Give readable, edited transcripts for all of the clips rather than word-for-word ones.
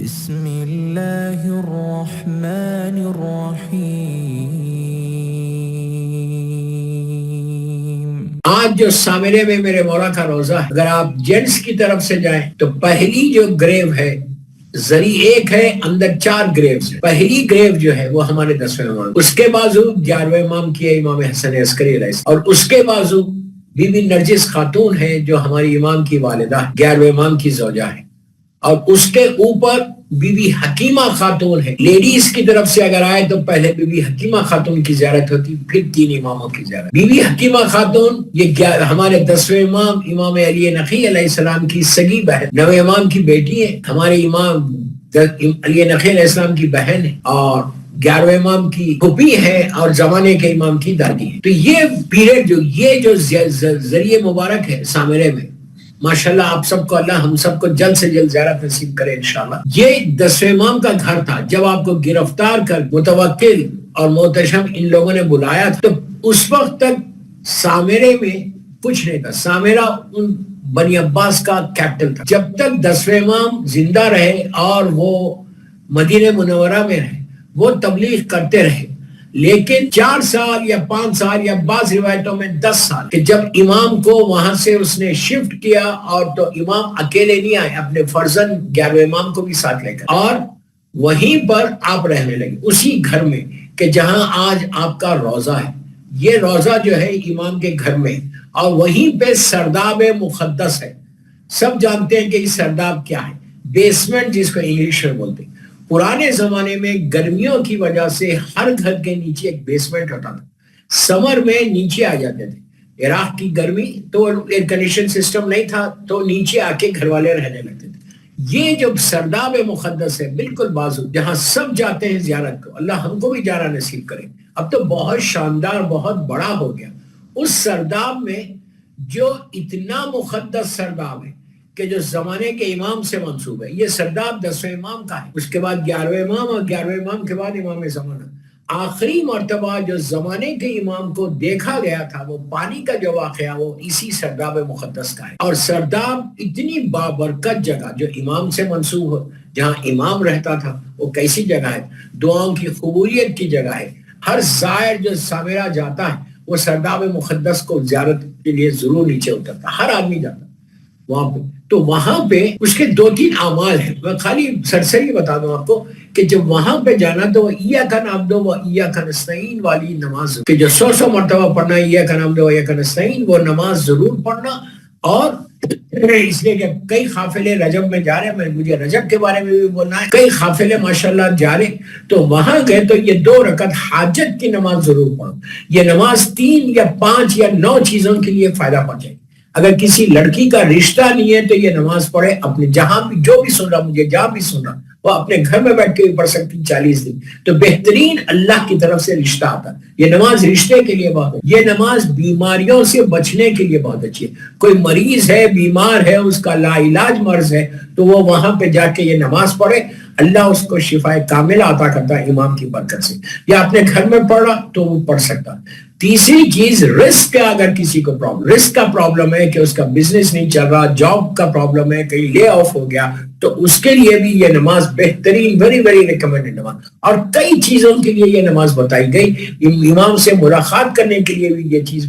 بسم اللہ الرحمن الرحیم۔ آج جو سامنے میں میرے مولا کا روزہ ہے، اگر آپ جینٹس کی طرف سے جائیں تو پہلی جو گریو ہے زری ایک ہے، اندر 4 گریوز ہے۔ پہلی گریو جو ہے وہ ہمارے 10ویں امام، اس کے بازو 11ویں امام کی ہے امام حسن عسکری علیہ السلام، اور اس کے بازو بی بی نرجس خاتون ہے جو ہماری امام کی والدہ 11ویں امام کی زوجہ ہے، اور اس کے اوپر بی بی حکیمہ خاتون ہے۔ لیڈیز کی طرف سے اگر آئے تو پہلے بی بی حکیمہ خاتون کی زیارت ہوتی، پھر 3 اماموں کی زیارت۔ بی بی حکیمہ خاتون یہ ہمارے 10ویں امام امام علی نقی علیہ السلام کی سگی بہن، 9ویں امام کی بیٹی ہے، ہمارے امام علی نقی علیہ السلام کی بہن ہے، اور 11ویں امام کی پھوپھی ہے، اور زمانے کے امام کی دادی ہے۔ تو یہ پیریڈ یہ جو ذریعہ مبارک ہے سامرے میں، ماشاءاللہ آپ سب کو اللہ ہم سب کو جلد سے جلد زیارت نصیب کرے انشاءاللہ۔ یہ 10ویں امام کا گھر تھا۔ جب آپ کو گرفتار کر متوکل اور محتشم ان لوگوں نے بلایا تھا تو اس وقت تک سامرے میں کچھ نہیں تھا۔ سامرہ ان بنی عباس کا کیپٹن تھا۔ جب تک 10ویں امام زندہ رہے اور وہ مدینہ منورہ میں رہے، وہ تبلیغ کرتے رہے، لیکن 4 سال یا 5 سال یا بعض روایتوں میں 10 سال کہ جب امام کو وہاں سے اس نے شفٹ کیا، اور تو امام اکیلے نہیں آئے، اپنے فرزند 11ویں امام کو بھی ساتھ لے کر، اور وہیں پر آپ رہنے لگے اسی گھر میں کہ جہاں آج آپ کا روزہ ہے۔ یہ روزہ جو ہے امام کے گھر میں، اور وہیں پہ سرداب مقدس ہے۔ سب جانتے ہیں کہ یہ سرداب کیا ہے، بیسمنٹ جس کو انگلش میں بولتے ہیں۔ پرانے زمانے میں گرمیوں کی وجہ سے ہر گھر کے نیچے ایک بیسمنٹ ہوتا تھا، سمر میں نیچے آ جاتے تھے۔ عراق کی گرمی تو ایئر کنڈیشن سسٹم نہیں تھا، تو نیچے آ کے گھر والے رہنے لگتے تھے۔ یہ جو سرداب مقدس ہے بالکل بازو، جہاں سب جاتے ہیں زیارت کو، اللہ ہم کو بھی جانا نصیب کرے۔ اب تو بہت شاندار، بہت بڑا ہو گیا۔ اس سرداب میں جو اتنا مقدس سرداب ہے کہ جو زمانے کے امام سے منسوب ہے، یہ سرداب 10ویں امام کا ہے، اس کے بعد 11ویں امام، اور 11ویں امام کے بعد امام زمانہ۔ آخری مرتبہ جو زمانے کے امام کو دیکھا گیا تھا، وہ پانی کا جو واقعہ وہ اسی سرداب مقدس کا ہے۔ اور سرداب اتنی بابرکت جگہ جو امام سے منسوب ہو، جہاں امام رہتا تھا، وہ کیسی جگہ ہے، دعاؤں کی قبولیت کی جگہ ہے۔ ہر زائر جو سامرہ جاتا ہے وہ سرداب مقدس کو زیارت کے لیے ضرور نیچے اترتا، ہر آدمی جاتا وہاں پہ۔ تو وہاں پہ اس کے 2-3 اعمال ہیں، میں خالی سرسری بتا دوں آپ کو کہ جب وہاں پہ جانا تو ایاک نعبد و ایاک نستعین والی نماز، کہ جو 100 مرتبہ پڑھنا ایاک نعبد و ایاک نستعین، وہ نماز ضرور پڑھنا۔ اور اس لیے کہ کئی قافلے رجب میں جا رہے ہیں، مجھے رجب کے بارے میں بھی بولنا ہے، کئی قافلے ماشاءاللہ جا رہے، تو وہاں گئے تو یہ 2 رکعت حاجت کی نماز ضرور پڑھو۔ یہ نماز 3 یا 5 یا 9 چیزوں کے لیے فائدہ پہنچے۔ اگر کسی لڑکی کا رشتہ نہیں ہے تو یہ نماز پڑھے، اپنے جہاں بھی جو بھی سن رہا، مجھے جہاں بھی سن رہا، وہ اپنے گھر میں بیٹھ کے بھی پڑھ سکتی 40 دن، تو بہترین اللہ کی طرف سے رشتہ آتا ہے۔ یہ نماز رشتے کے لیے بہت ہے، یہ نماز بیماریوں سے بچنے کے لیے بہت اچھی ہے۔ کوئی مریض ہے، بیمار ہے، اس کا لا علاج مرض ہے، تو وہ وہاں پہ جا کے یہ نماز پڑھے، اللہ اس کو شفا کاملہ عطا کرتا ہے امام کی برکت سے۔ یا اپنے گھر میں پڑھ رہا تو وہ پڑھ سکتا۔ تیسری چیز رزق کا، اگر کسی کو رزق کا پرابلم ہے کہ اس کا بزنس نہیں چل رہا، جاب کا پرابلم ہے، کہیں لے آف ہو گیا، تو اس کے لیے بھی یہ نماز بہترین، ویری ویری ریکمینڈڈ نماز۔ اور کئی چیزوں کے لیے یہ نماز بتائی گئی، امام سے ملاقات کرنے کے لیے بھی یہ چیز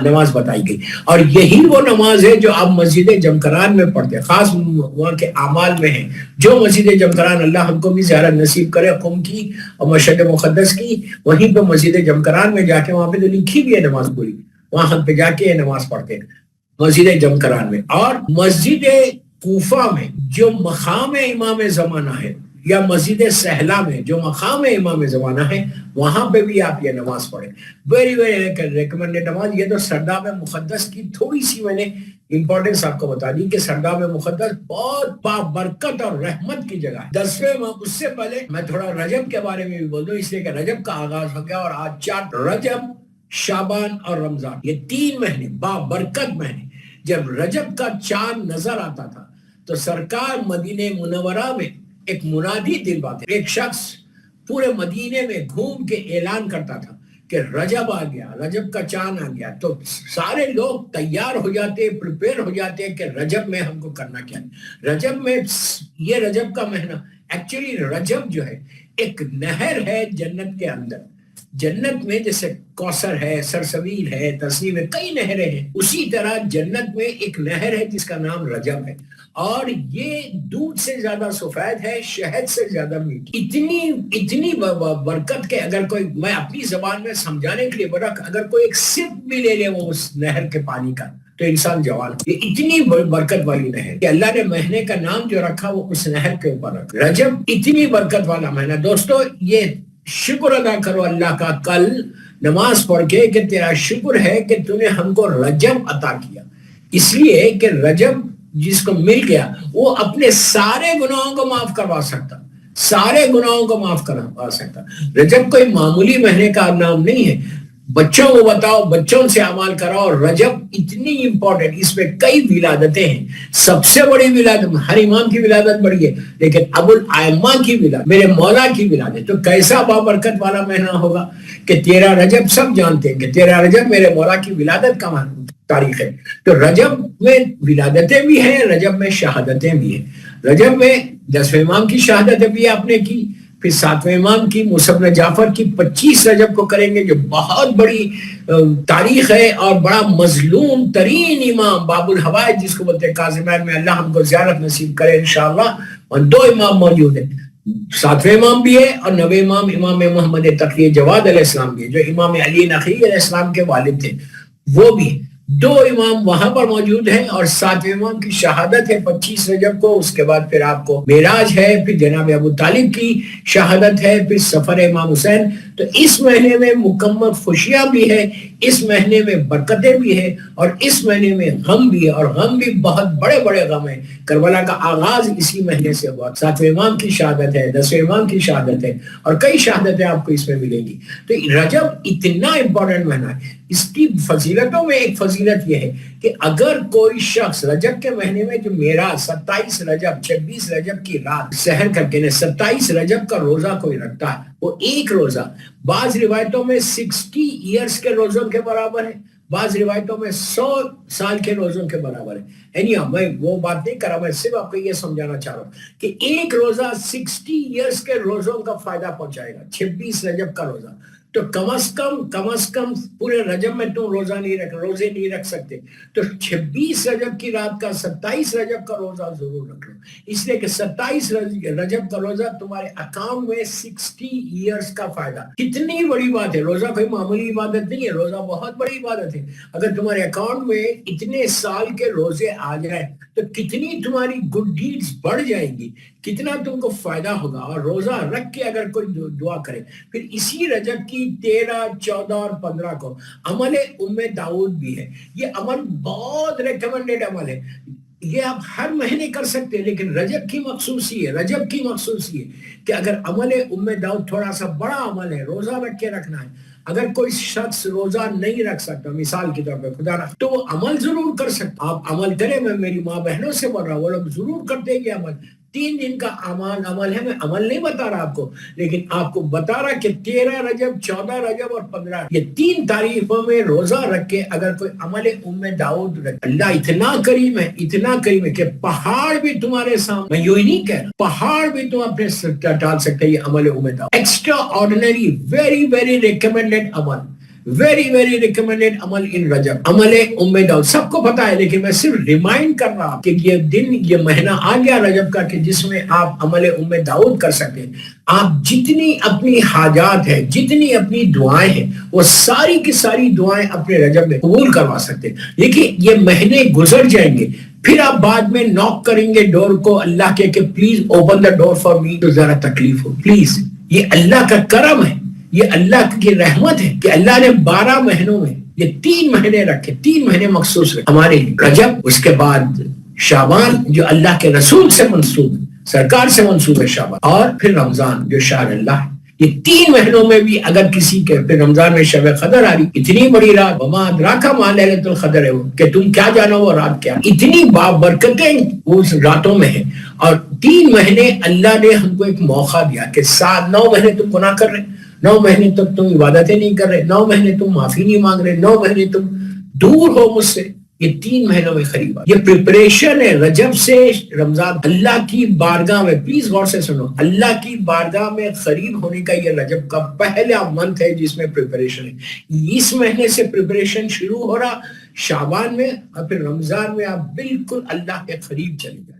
نماز بتائی گئی۔ اور یہی وہ نماز ہے جو آپ مسجد جمکران میں پڑھتے ہیں، خاص وہاں کے اعمال میں ہیں۔ جو مسجد جمکران، اللہ ہم کو بھی زیارت نصیب کرے، قم کی اور مشہد مقدس کی، وہیں پہ مسجد جمکران میں جا کے، وہاں پہ تو لکھی بھی ہے نماز پوری، وہاں پہ جا کے یہ نماز پڑھتے ہیں مسجد جمکران میں۔ اور مسجد کوفہ میں جو مقام امام زمانہ ہے، یا مسجد سہلا میں جو مقام امام زمانہ ہے، وہاں پہ بھی آپ یہ نماز پڑھیں۔ ویری ویری ریکمینڈڈ نماز۔ یہ تو سرداب مقدس کی تھوڑی سی میں نے امپورٹنس آپ کو بتا دی کہ سرداب مقدس بہت بابرکت اور رحمت کی جگہ ہے۔ 10ویں امام، اس سے پہلے میں تھوڑا رجب کے بارے میں بھی بول دوں، اس لیے کہ رجب کا آغاز ہو گیا، اور آج 4 رجب، شعبان اور رمضان، یہ 3 مہینے بابرکت مہینے۔ جب رجب کا چاند نظر آتا تھا تو سرکار مدینہ منورہ میں ایک منادی دلواتے، ایک شخص پورے مدینے میں گھوم کے اعلان کرتا تھا کہ رجب آ گیا، رجب کا چاند آ گیا، تو سارے لوگ تیار ہو جاتے ہیں، پریپیئر ہو جاتے ہیں کہ رجب میں ہم کو کرنا کیا ہے۔ رجب میں یہ رجب کا مہینہ، ایکچولی رجب جو ہے ایک نہر ہے جنت کے اندر۔ جنت میں جیسے کوثر ہے، سرسبیل ہے، تسنیم ہے، کئی نہریں ہیں، اسی طرح جنت میں ایک نہر ہے جس کا نام رجب ہے، اور یہ دودھ سے زیادہ سفید ہے، شہد سے زیادہ میٹھی، اتنی برکت کے اگر کوئی، میں اپنی زبان میں سمجھانے کے لیے بڑا، اگر کوئی ایک سپ بھی لے لے وہ اس نہر کے پانی کا تو انسان جوان۔ یہ اتنی برکت والی نہر کہ اللہ نے مہینے کا نام جو رکھا وہ اس نہر کے اوپر رکھا، رجب اتنی برکت والا مہینہ۔ دوستو یہ شکر ادا کرو اللہ کا کل نماز پڑھ کے کہ تیرا شکر ہے کہ تو نے ہم کو رجب عطا کیا، اس لیے کہ رجب جس کو مل گیا وہ اپنے سارے گناہوں کو معاف کروا سکتا، سارے گناہوں کو معاف کروا سکتا۔ رجب کوئی معمولی مہینے کا نام نہیں ہے۔ بچوں کو بتاؤ، بچوں سے اعمال کراؤ، رجب اتنی امپورٹنٹ، اس میں کئی ولادتیں ہیں۔ سب سے بڑی ولادت، ہر امام کی ولادت بڑی ہے، لیکن ابو الائمہ کی ولادت، میرے مولا کی ولادت، تو کیسا بابرکت والا مہینہ ہوگا کہ 13 رجب سب جانتے ہیں کہ 13 رجب میرے مولا کی ولادت کا تاریخ ہے۔ تو رجب میں ولادتیں بھی ہیں، رجب میں شہادتیں بھی ہیں۔ رجب میں 10ویں امام کی شہادت بھی آپ نے کی، پھر 7ویں امام کی، موسیٰ بن جعفر کی 25 رجب کو کریں گے، جو بہت بڑی تاریخ ہے، اور بڑا مظلوم ترین امام باب الحوائج جس کو بولتے ہیں کاظمین میں، اللہ ہم کو زیارت نصیب کرے انشاءاللہ۔ اور 2 امام موجود ہیں، 7ویں امام بھی ہے اور 9ویں امام امام محمد تقی جواد علیہ السلام بھی ہے، جو امام علی نقی علیہ السلام کے والد تھے، وہ بھی 2 امام وہاں پر موجود ہیں، اور 7ویں امام کی شہادت ہے 25 رجب کو۔ اس کے بعد پھر آپ کو معراج ہے، پھر جناب ابو طالب کی شہادت ہے، پھر سفر امام حسین۔ تو اس مہینے میں مکمل خوشیاں بھی ہے، اس مہینے میں برکتیں بھی ہیں، اور اس مہینے میں غم بھی ہے، اور غم بھی بہت بڑے بڑے غم ہیں۔ کربلا کا آغاز اسی مہینے سے ہوا، 7ویں امام کی شہادت ہے، 10ویں امام کی شہادت ہے، اور کئی شہادتیں آپ کو اس میں ملیں گی۔ تو رجب اتنا امپورٹنٹ مہینہ ہے۔ اس کی فضیلتوں میں ایک فضیلت یہ ہے کہ اگر کوئی شخص رجب کے مہینے میں جو معراج 27 رجب 26 رجب کی رات سحر کر کے 27 رجب کا روزہ کوئی رکھتا ہے، وہ ایک روزہ بعض روایتوں میں 60 ایئرز کے روزوں کے برابر ہے، بعض روایتوں میں 100 سال کے روزوں کے برابر ہے۔ میں وہ بات نہیں کر رہا، میں صرف آپ کو یہ سمجھانا چاہ رہا ہوں کہ ایک روزہ 60 ایئرز کے روزوں کا فائدہ پہنچائے گا۔ 26 رجب کا روزہ تو کم از کم پورے رجب میں تم روزے نہیں رکھ سکتے، تو 26 رجب کی رات کا 27 رجب کا روزہ ضرور رکھ لو، اس لیے کہ 27 رجب کا روزہ تمہارے اکاؤنٹ میں 60 ایئرز کا فائدہ۔ کتنی بڑی بات ہے، روزہ کوئی معمولی عبادت نہیں ہے، روزہ بہت بڑی عبادت ہے۔ اگر تمہارے اکاؤنٹ میں اتنے سال کے روزے آ جائے تو کتنی تمہاری گڈ ڈیڈز بڑھ جائیں گی، کتنا تم کو فائدہ ہوگا۔ اور روزہ رکھ کے اگر کوئی دعا کرے، پھر اسی رجب کی 13، 14 اور 15 کو عمل داؤد بھی ہے۔ یہ عمل بہت ریکمنڈیڈ عمل ہے، یہ آپ ہر مہینے کر سکتے ہیں، لیکن رجب کی مخصوصی ہے کہ اگر عمل داؤد تھوڑا سا بڑا عمل ہے، روزہ رکھ کے رکھنا ہے۔ اگر کوئی شخص روزہ نہیں رکھ سکتا، مثال کے طور پہ خدا نہ، تو وہ عمل ضرور کر سکتا۔ آپ عمل کریں، میں میری ماں بہنوں سے بول رہا ہوں، وہ لوگ ضرور کرتے ہیں یہ عمل۔ 3 دن کا عمل ہے، میں عمل نہیں بتا رہا آپ کو، لیکن آپ کو بتا رہا کہ 13 رجب 14 رجب اور 15 یہ 3 تاریخوں میں روزہ رکھ کے اگر کوئی عمل داؤد رکھ، اللہ اتنا کریم ہے کہ پہاڑ بھی تمہارے سامنے، میں یوں ہی نہیں کہہ رہا، پہاڑ بھی تم اپنے ٹال سکتے ہیں۔ یہ عمل داؤد ایکسٹرا آرڈینری، ویری ریکمینڈیڈ عمل، ویری ریکمینڈیڈ عمل ان رجب، عمل داؤد سب کو پتا ہے، لیکن میں صرف ریمائنڈ کر رہا کہ یہ دن، یہ مہینہ آ گیا رجب کا کہ جس میں آپ عمل داؤد کر سکتے ہیں۔ آپ جتنی اپنی حاجات ہیں، جتنی اپنی دعائیں ہیں، وہ ساری کی ساری دعائیں اپنے رجب میں قبول کروا سکتے ہیں۔ دیکھیے یہ مہینے گزر جائیں گے، پھر آپ بعد میں نوک کریں گے ڈور کو اللہ کے کہ please open the door for me, تو ذرا تکلیف ہو، پلیز۔ یہ اللہ کا کرم ہے، یہ اللہ کی رحمت ہے کہ اللہ نے 12 مہینوں میں یہ 3 مہینے رکھے، 3 مہینے مخصوص رکھے ہمارے لیے، رجب، اس کے بعد شعبان جو اللہ کے رسول سے منسوب ہے، سرکار سے منسوب ہے شعبان، اور پھر رمضان جو شہر اللہ ہے۔ یہ 3 مہینوں میں بھی اگر کسی کے، پھر رمضان میں شب قدر آ رہی، اتنی بڑی رات، وما ادراک ما لیلۃ القدر ہے، کہ تم کیا جانو وہ رات کیا، اتنی بابرکتیں اس راتوں میں ہیں۔ اور 3 مہینے اللہ نے ہم کو ایک موقع دیا کہ 9 مہینے تم گناہ کر رہے، 9 مہینے تک تم عبادتیں نہیں کر رہے، 9 مہینے تم معافی نہیں مانگ رہے، 9 مہینے تم دور ہو مجھ سے، یہ 3 مہینوں میں قریب آ، یہ پریپریشن ہے رجب سے رمضان، اللہ کی بارگاہ میں، پلیز غور سے سنو، اللہ کی بارگاہ میں قریب ہونے کا یہ رجب کا پہلا منتھ ہے جس میں پریپریشن ہے۔ اس مہینے سے پریپریشن شروع ہو رہا، شعبان میں، اور پھر رمضان میں آپ بالکل اللہ کے قریب چلے جائیں۔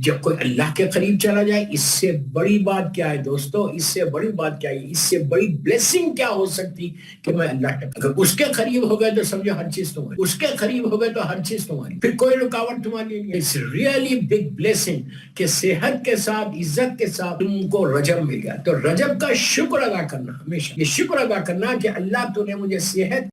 جب کوئی اللہ کے قریب چلا جائے، اس سے بڑی بات کیا ہے دوستو، اس سے بڑی بات کیا ہے، اس سے بڑی بلیسنگ کیا ہو سکتی کہ میں اللہ کے، اگر اس کے قریب ہو گئے تو سمجھو ہر چیز تمہاری، اس کے قریب ہو گئے تو ہر چیز تمہاری، پھر کوئی رکاوٹ تمہاری نہیں ہے۔ اٹس ریئلی بگ بلیسنگ کہ صحت کے ساتھ، عزت کے ساتھ تم کو رجب مل گیا۔ تو رجب کا شکر ادا کرنا، ہمیشہ یہ شکر ادا کرنا کہ اللہ تو نے مجھے صحت